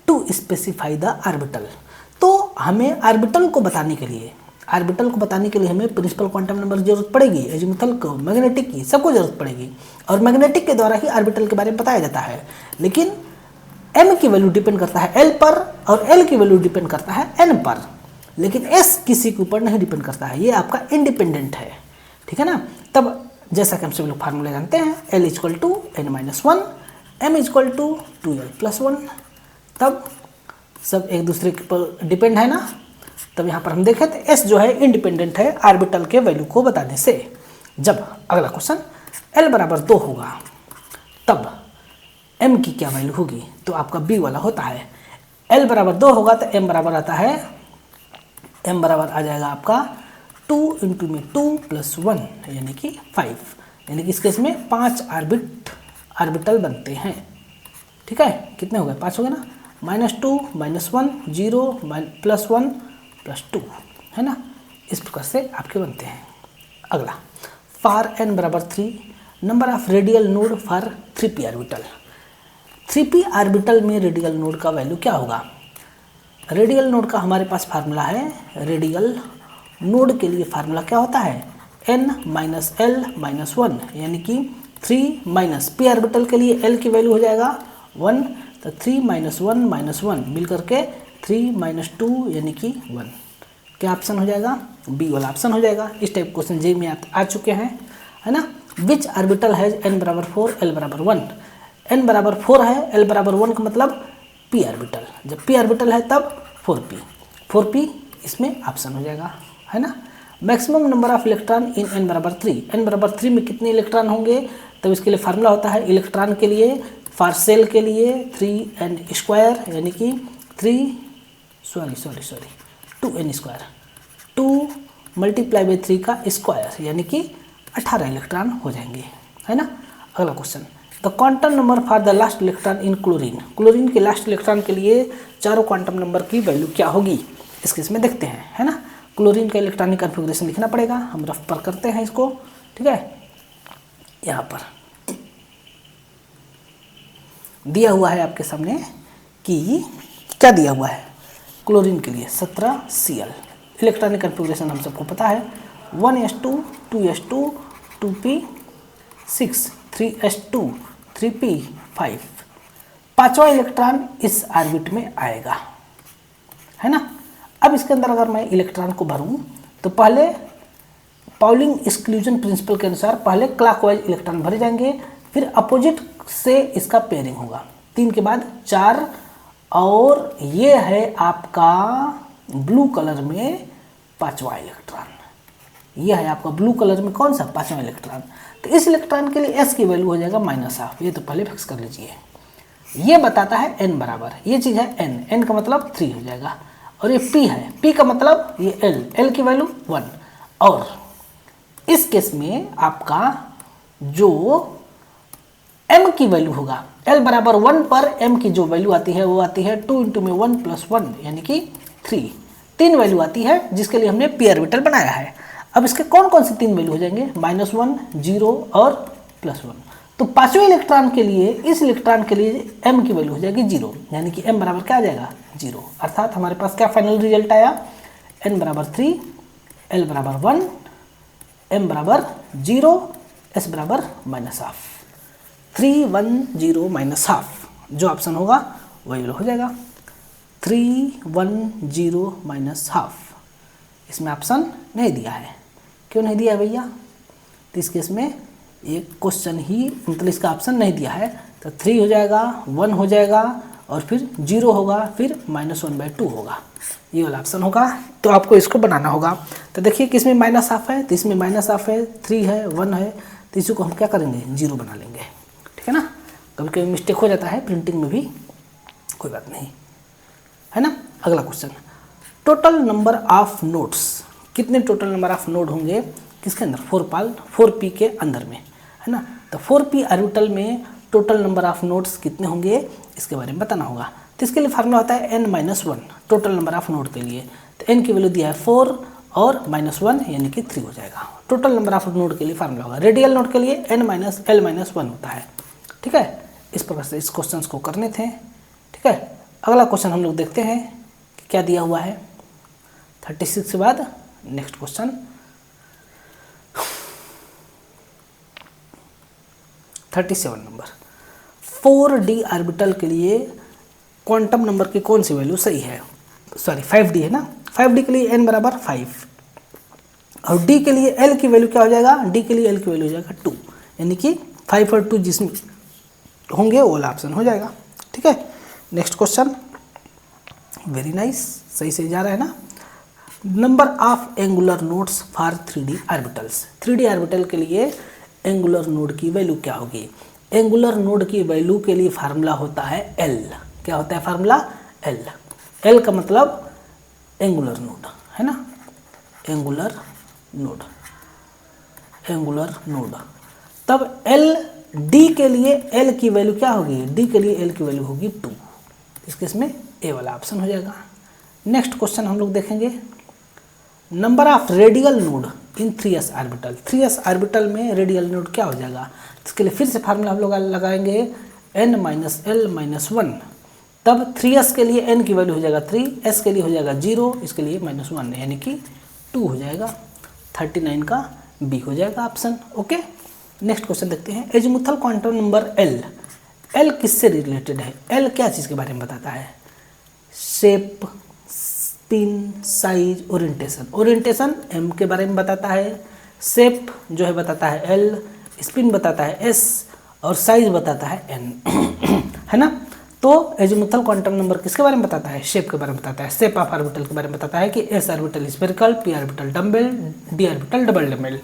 to specify the orbital. तो हमें ऑर्बिटल को बताने के लिए हमें प्रिंसिपल क्वांटम नंबर की जरूरत पड़ेगी, एजीमुथल को, मैग्नेटिक की, सबको जरूरत पड़ेगी। और मैग्नेटिक के द्वारा ही ऑर्बिटल के बारे में बताया जाता है। लेकिन m की वैल्यू डिपेंड करता है l पर और l की वैल्यू डिपेंड करता है n पर, लेकिन s किसी के ऊपर नहीं डिपेंड करता है, ये आपका इंडिपेंडेंट है, ठीक है ना। तब जैसा कि हम सभी लोग फार्मूला जानते हैं, l = n-1, m = 2l + 1, तब सब एक दूसरे के पर डिपेंड है ना। तब यहाँ पर हम देखें तो एस जो है इंडिपेंडेंट है आर्बिटल के वैल्यू को बताने से। जब अगला क्वेश्चन एल बराबर 2 होगा तब एम की क्या वैल्यू होगी, तो आपका बी वाला होता है। एल बराबर 2 होगा तो एम बराबर आता है, एम बराबर आ जाएगा आपका 2 इंटू में 2 प्लस 1 यानी कि 5, यानी कि इस केस में 5 आर्बिटल बनते हैं। ठीक है, कितने हो गए, 5 हो गए ना, -2 -1 0 +1 +2 है ना। इस प्रकार से आपके बनते हैं। अगला फॉर n बराबर 3 number of radial node for 3p orbital. 3p orbital में रेडियल नोड का वैल्यू क्या होगा। रेडियल नोड का हमारे पास फार्मूला है, रेडियल नोड के लिए फार्मूला क्या होता है, n माइनस एल माइनस 1 यानी कि 3 माइनस p ऑर्बिटल के लिए l की वैल्यू हो जाएगा 1, तो 3 माइनस 1 माइनस 1 मिल करके 3 माइनस 2 यानी कि 1। क्या ऑप्शन हो जाएगा, बी वाला ऑप्शन हो जाएगा। इस टाइप क्वेश्चन जे में आ चुके हैं, है ना। विच ऑर्बिटल हैज n बराबर 4 l बराबर 1। n बराबर 4 है, l बराबर 1 का मतलब p ऑर्बिटल, जब p ऑर्बिटल है तब 4p इसमें ऑप्शन हो जाएगा, है ना। Maximum number of electron in n बराबर 3, n बराबर 3 में कितने इलेक्ट्रॉन होंगे, तब इसके लिए फार्मूला होता है इलेक्ट्रॉन के लिए, फॉर सेल के लिए 3n² यानी कि 2n², 2 मल्टीप्लाई बाई 3 का स्क्वायर यानी कि 18 इलेक्ट्रॉन हो जाएंगे, है ना। अगला question the quantum number for the last electron in chlorine. Chlorine के लास्ट इलेक्ट्रॉन के लिए चारों क्वांटम नंबर की वैल्यू क्या होगी, इस केस में देखते हैं, है ना। क्लोरीन का इलेक्ट्रॉनिक कन्फिग्रेशन लिखना पड़ेगा, हम रफ पर करते हैं इसको, ठीक है। यहाँ पर दिया हुआ है आपके सामने कि क्या दिया हुआ है, क्लोरीन के लिए 17Cl इलेक्ट्रॉनिक कन्फिग्रेशन हम सबको पता है, 1s2 2s2 2p6 3s2 3p5, पांचवा इलेक्ट्रॉन इस ऑर्बिट में आएगा, है ना। अब इसके अंदर अगर मैं इलेक्ट्रॉन को भरूं तो पहले पाउलिंग एक्सक्लूजन प्रिंसिपल के अनुसार पहले क्लॉकवाइज इलेक्ट्रॉन भरे जाएंगे, फिर अपोजिट से इसका पेयरिंग होगा, 3 के बाद 4, और ये है आपका ब्लू कलर में 5वां इलेक्ट्रॉन, ये है आपका ब्लू कलर में कौन सा 5वां इलेक्ट्रॉन। तो इस इलेक्ट्रॉन के लिए s की वैल्यू हो जाएगा -12, ये तो पहले फिक्स कर लीजिए। ये बताता है n बराबर, ये चीज़ है n का मतलब 3 हो जाएगा, और ये p है, p का मतलब ये l की वैल्यू 1, और इस केस में आपका जो m की वैल्यू होगा, l बराबर 1 पर m की जो वैल्यू आती है वो आती है 2 इंटू में 1 प्लस 1 यानी कि 3 वैल्यू आती है जिसके लिए हमने p ऑर्बिटल बनाया है। अब इसके कौन कौन से 3 वैल्यू हो जाएंगे, -1 0 और +1। तो पांचवें इलेक्ट्रॉन के लिए, इस इलेक्ट्रॉन के लिए m की वैल्यू हो जाएगी 0, यानी कि m बराबर क्या आ जाएगा 0, अर्थात हमारे पास क्या फाइनल रिजल्ट आया, n बराबर 3 l बराबर 1 m बराबर 0 s बराबर -12, 3 1 0 -12, जो ऑप्शन होगा वही हो जाएगा 3 1 0 -12। इसमें ऑप्शन नहीं दिया है, क्यों नहीं दिया है भैया, तो इस केस में एक क्वेश्चन ही मतलब इसका ऑप्शन नहीं दिया है, तो 3 हो जाएगा, 1 हो जाएगा, और फिर 0 होगा, फिर -1/2 होगा, ये वाला ऑप्शन होगा। तो आपको इसको बनाना होगा। तो देखिए किसमें -12 है, तो इसमें -12 है, 3 है, 1 है, तो इसी को हम क्या करेंगे 0 बना लेंगे, ठीक है ना। कभी कभी मिस्टेक हो जाता है प्रिंटिंग में भी, कोई बात नहीं, है ना। अगला question total number of nodes, कितने टोटल नंबर ऑफ नोड होंगे किसके अंदर, 4p के अंदर में, है ना। तो 4p ऑर्बिटल में टोटल नंबर ऑफ नोड्स कितने होंगे इसके बारे में बताना होगा। तो इसके लिए फार्मूला होता है n-1 total number of node के लिए, तो n की वैल्यू दिया है 4 और -1 यानी कि 3 हो जाएगा। टोटल नंबर ऑफ नोड के लिए फार्मूला होगा, रेडियल नोड के लिए n-l-1 होता है, ठीक है। इस प्रकार से इस क्वेश्चन को करने थे, ठीक है। अगला क्वेश्चन हम लोग देखते हैं कि क्या दिया हुआ है। 36 के बाद next question 37 number, 4d orbital के लिए क्वांटम नंबर की कौन सी वैल्यू सही है, सॉरी 5d है ना, 5d के लिए n बराबर 5, और d के लिए l की वैल्यू क्या हो जाएगा, d के लिए l की वैल्यू हो जाएगा 2, यानी कि 5 और 2 जिसमें होंगे वो वाला ऑप्शन हो जाएगा, ठीक है। नेक्स्ट क्वेश्चन वेरी नाइस, सही से जा रहा है ना। Number of angular nodes for 3D orbitals, 3D orbital के लिए एंगुलर नोड की वैल्यू क्या होगी? एंगुलर नोड की वैल्यू के लिए फार्मूला होता है L। क्या होता है फार्मूला? L। L का मतलब एंगुलर नोड है ना, एंगुलर नोड, एंगुलर नोड। तब L D के लिए L की वैल्यू क्या होगी? D के लिए L की वैल्यू होगी 2। इस केस में A वाला ऑप्शन हो जाएगा। नेक्स्ट क्वेश्चन हम लोग देखेंगे, number of radial node in 3s orbital. 3s orbital में रेडियल नोड क्या हो जाएगा? इसके लिए फिर से फार्मूला हम लोग लगाएंगे n माइनस एल माइनस 1। तब 3s के लिए n की वैल्यू हो जाएगा 3, s के लिए हो जाएगा 0, इसके लिए -1 यानी कि 2 हो जाएगा। 39 का B हो जाएगा ऑप्शन। ओके, नेक्स्ट क्वेश्चन देखते हैं। Azimuthal quantum number L, L किससे रिलेटेड है? L क्या चीज़ के बारे में बताता है? Shape, spin, size, orientation. Orientation M के बारे में बताता है, शेप जो है बताता है L, स्पिन बताता है S और साइज बताता है N है ना। तो एजीमुथल क्वांटम नंबर किसके बारे में बताता है? शेप के बारे में बताता है, शेप ऑफ ऑर्बिटल के बारे में बताता है कि S orbital spherical, P orbital dumbbell, D orbital double dumbbell.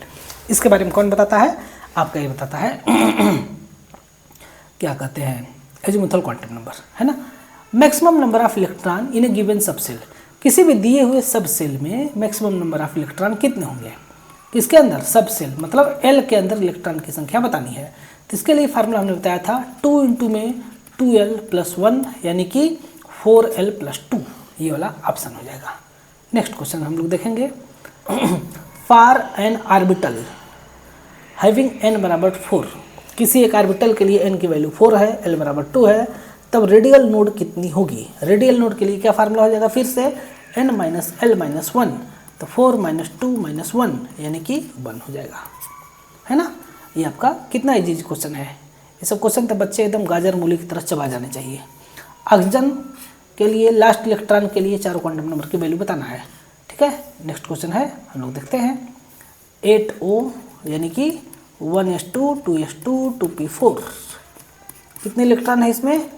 इसके बारे में कौन बताता है? आपका ये बताता है क्या कहते हैं, एजीमुथल क्वांटम नंबर है ना। Maximum number of electron in A given subshell, किसी भी दिए हुए सब सेल में मैक्सिमम नंबर ऑफ इलेक्ट्रॉन कितने होंगे? किसके अंदर? सब सेल, मतलब L के अंदर इलेक्ट्रॉन की संख्या बतानी है। तो इसके लिए फार्मूला हमने बताया था 2 इंटू में 2L + 1 यानी कि 4L + 2, ये वाला ऑप्शन हो जाएगा। नेक्स्ट क्वेश्चन हम लोग देखेंगे, for an orbital having n बराबर 4, किसी एक ऑर्बिटल के लिए n की वैल्यू 4 है, L बराबर 2 है, तब रेडियल नोड कितनी होगी? रेडियल नोड के लिए क्या फार्मूला हो जाएगा? फिर से n माइनस एल माइनस 1, तो 4 माइनस 2 माइनस 1 यानी कि 1 हो जाएगा, है ना। ये आपका कितना इजी क्वेश्चन है। ये सब क्वेश्चन तो बच्चे एकदम गाजर मूली की तरह चबा जाने चाहिए। ऑक्सीजन के लिए लास्ट इलेक्ट्रॉन के लिए चारों क्वांटम नंबर की वैल्यू बताना है, ठीक है। नेक्स्ट क्वेश्चन है, हम लोग देखते हैं 8O यानी कि 1s2 2s2 2p4, कितने इलेक्ट्रॉन है इसमें?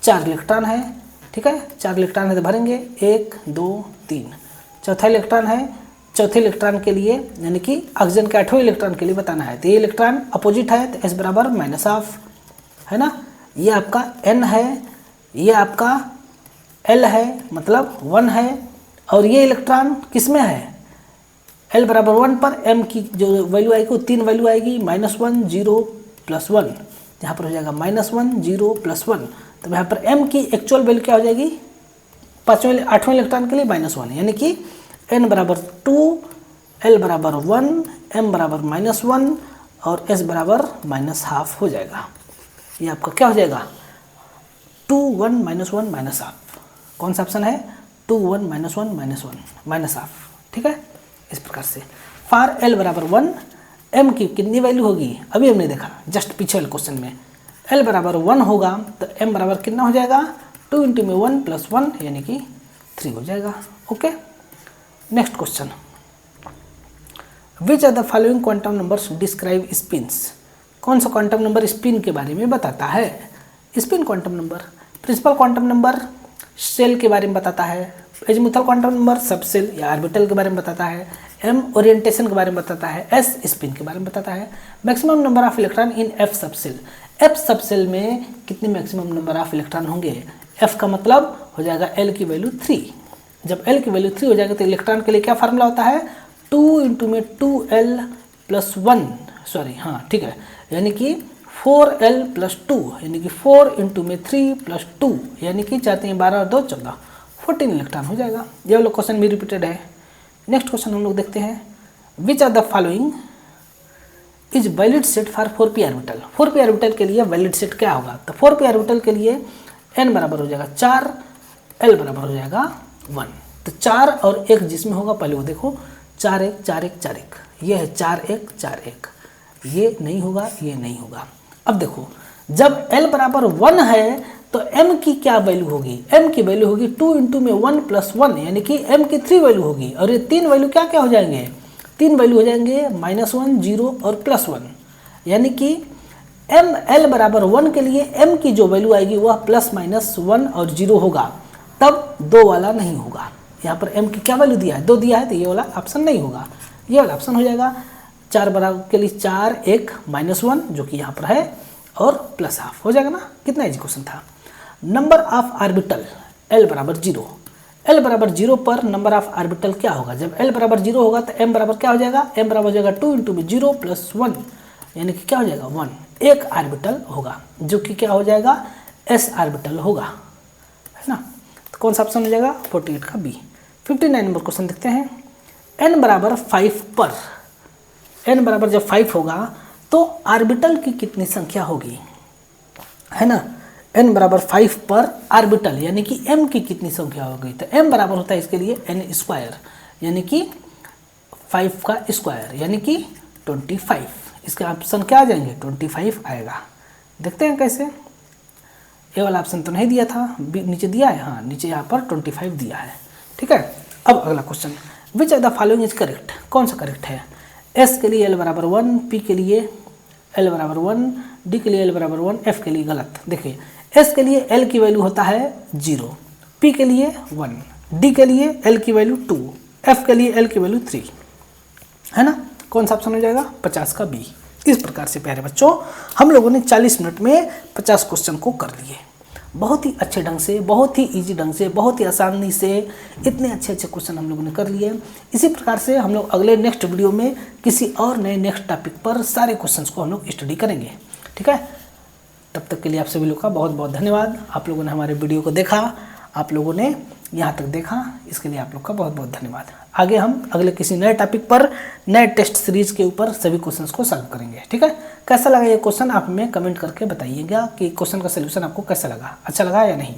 4 इलेक्ट्रॉन है, ठीक है। 4 इलेक्ट्रॉन है तो भरेंगे 1 2 3। चौथा इलेक्ट्रॉन है, चौथे इलेक्ट्रॉन के लिए यानी कि ऑक्सीजन के 8वें इलेक्ट्रॉन के लिए बताना है। तो ये इलेक्ट्रॉन अपोजिट है तो S बराबर -ऑफ है ना। ये आपका N है, ये आपका L है मतलब 1 है, और ये इलेक्ट्रॉन किस में है? L बराबर 1 पर M की जो वैल्यू आएगी वो 3 वैल्यू आएगी, -1 0 + 1, यहाँ पर हो जाएगा -1 0 + 1। तो यहाँ पर M की एक्चुअल वैल्यू क्या हो जाएगी? 8वें इलेक्ट्रॉन के लिए -1 यानी कि N बराबर 2, L बराबर 1, M बराबर -1 और S बराबर -½ हो जाएगा। ये आपका क्या हो जाएगा? 2 1 -1 -½ कौन सा ऑप्शन है? 2 1 -1 -1 -½ ठीक है। इस प्रकार से फॉर L बराबर 1 M की कितनी वैल्यू होगी? अभी हमने देखा जस्ट पीछे वाले क्वेश्चन में L बराबर 1 होगा तो M बराबर कितना हो जाएगा? 2 इंटू में 1 + 1 यानी कि 3 हो जाएगा। Okay, next question, which are the following quantum numbers describe spins, कौन सा क्वांटम नंबर स्पिन के बारे में बताता है? Spin quantum number, principal quantum number shell के बारे में बताता है, azimuthal quantum number sub shell या ऑर्बिटल के बारे में बताता है, M ओरिएंटेशन के बारे में बताता है, S स्पिन के बारे में बताता है। Maximum number of electron in F sub shell, F sub cell में कितने मैक्सिमम नंबर ऑफ इलेक्ट्रॉन होंगे? F का मतलब हो जाएगा L की वैल्यू 3। जब L की वैल्यू 3 हो जाएगा तो इलेक्ट्रॉन के लिए क्या फार्मूला होता है? 2 इंटू में 2L + 1 सॉरी हाँ ठीक है, यानी कि 4L + 2 यानी कि 4 इंटू में 3 + 2 यानी कि चाहते हैं 12 और 2 14, 14 इलेक्ट्रॉन हो जाएगा। ये वाला क्वेश्चन भी रिपीटेड है। नेक्स्ट क्वेश्चन हम लोग देखते हैं, which are the following is valid set for 4p orbital. 4p orbital के लिए वैलिड सेट क्या होगा? तो 4p ऑर्बिटल के लिए n बराबर हो जाएगा 4, L बराबर हो जाएगा 1। तो 4 और 1 जिसमें होगा पहले वो देखो 4 1 4 1 4 1, ये है 4 1 4 1, ये नहीं होगा ये नहीं होगा। अब देखो जब L बराबर 1 है तो M की क्या वैल्यू होगी? M की वैल्यू होगी 2 इंटू में 1 + 1 यानी कि M की 3 वैल्यू होगी, और ये 3 वैल्यू क्या क्या हो जाएंगे? 3 वैल्यू हो जाएंगे -1 0 और +1, यानी कि L बराबर 1 के लिए M की जो वैल्यू आएगी वह ±1 और 0 होगा। तब 2 वाला नहीं होगा। यहाँ पर m की क्या वैल्यू दिया है, 2 दिया है, तो ये वाला ऑप्शन नहीं होगा, ये वाला ऑप्शन हो जाएगा। 4 बराबर के लिए 4 1 -1 जो कि यहाँ पर है और प्लस हाफ हो जाएगा ना। कितना इजी क्वेश्चन था। नंबर ऑफ ऑर्बिटल l बराबर 0, l बराबर 0 पर नंबर ऑफ ऑर्बिटल क्या होगा। जब l बराबर 0 होगा तो m बराबर क्या हो जाएगा, m बराबर हो जाएगा 2 × 0 + 1 यानी कि क्या हो जाएगा 1, एक ऑर्बिटल होगा जो कि क्या हो जाएगा s ऑर्बिटल होगा, है ना। तो कौन सा ऑप्शन हो जाएगा 48 का बी। 59 नंबर क्वेश्चन देखते हैं। n बराबर 5 पर, n बराबर जब 5 होगा तो ऑर्बिटल की कितनी संख्या होगी, है ना। n बराबर 5 पर ऑर्बिटल यानी कि m की कितनी संख्या होगी, तो m बराबर होता है इसके लिए n² यानी कि 5 का स्क्वायर यानी कि 25। इसके ऑप्शन क्या आ जाएंगे 25 आएगा। देखते हैं कैसे। ये वाला ऑप्शन तो नहीं दिया था, नीचे दिया है, हाँ नीचे यहाँ पर 25 दिया है, ठीक है। अब अगला question, which of the following is correct, कौन सा करेक्ट है। s के लिए l बराबर 1, p के लिए l बराबर 1, d के लिए l बराबर 1, f के लिए गलत। देखिए s के लिए l की वैल्यू होता है 0, p के लिए 1, d के लिए l की वैल्यू 2, f के लिए l की वैल्यू 3, है ना। कौन सा ऑप्शन हो जाएगा 50 का बी। इस प्रकार से प्यारे बच्चों हम लोगों ने 40 मिनट में 50 क्वेश्चन को कर लिए, बहुत ही अच्छे ढंग से, बहुत ही इजी ढंग से, बहुत ही आसानी से इतने अच्छे अच्छे क्वेश्चन हम लोगों ने कर लिए। इसी प्रकार से हम लोग अगले नेक्स्ट वीडियो में किसी और नए नेक्स्ट टॉपिक पर सारे क्वेश्चंस को हम लोग स्टडी करेंगे, ठीक है। तब तक के लिए आप सभी लोग का बहुत बहुत धन्यवाद। आप लोगों ने हमारे वीडियो को देखा, आप लोगों ने यहाँ तक देखा, इसके लिए आप लोग का बहुत बहुत धन्यवाद। आगे हम अगले किसी नए टॉपिक पर नए टेस्ट सीरीज के ऊपर सभी क्वेश्चंस को सॉल्व करेंगे, ठीक है। कैसा लगा ये क्वेश्चन आप हमें कमेंट करके बताइएगा कि क्वेश्चन का सलूशन आपको कैसा लगा, अच्छा लगा या नहीं।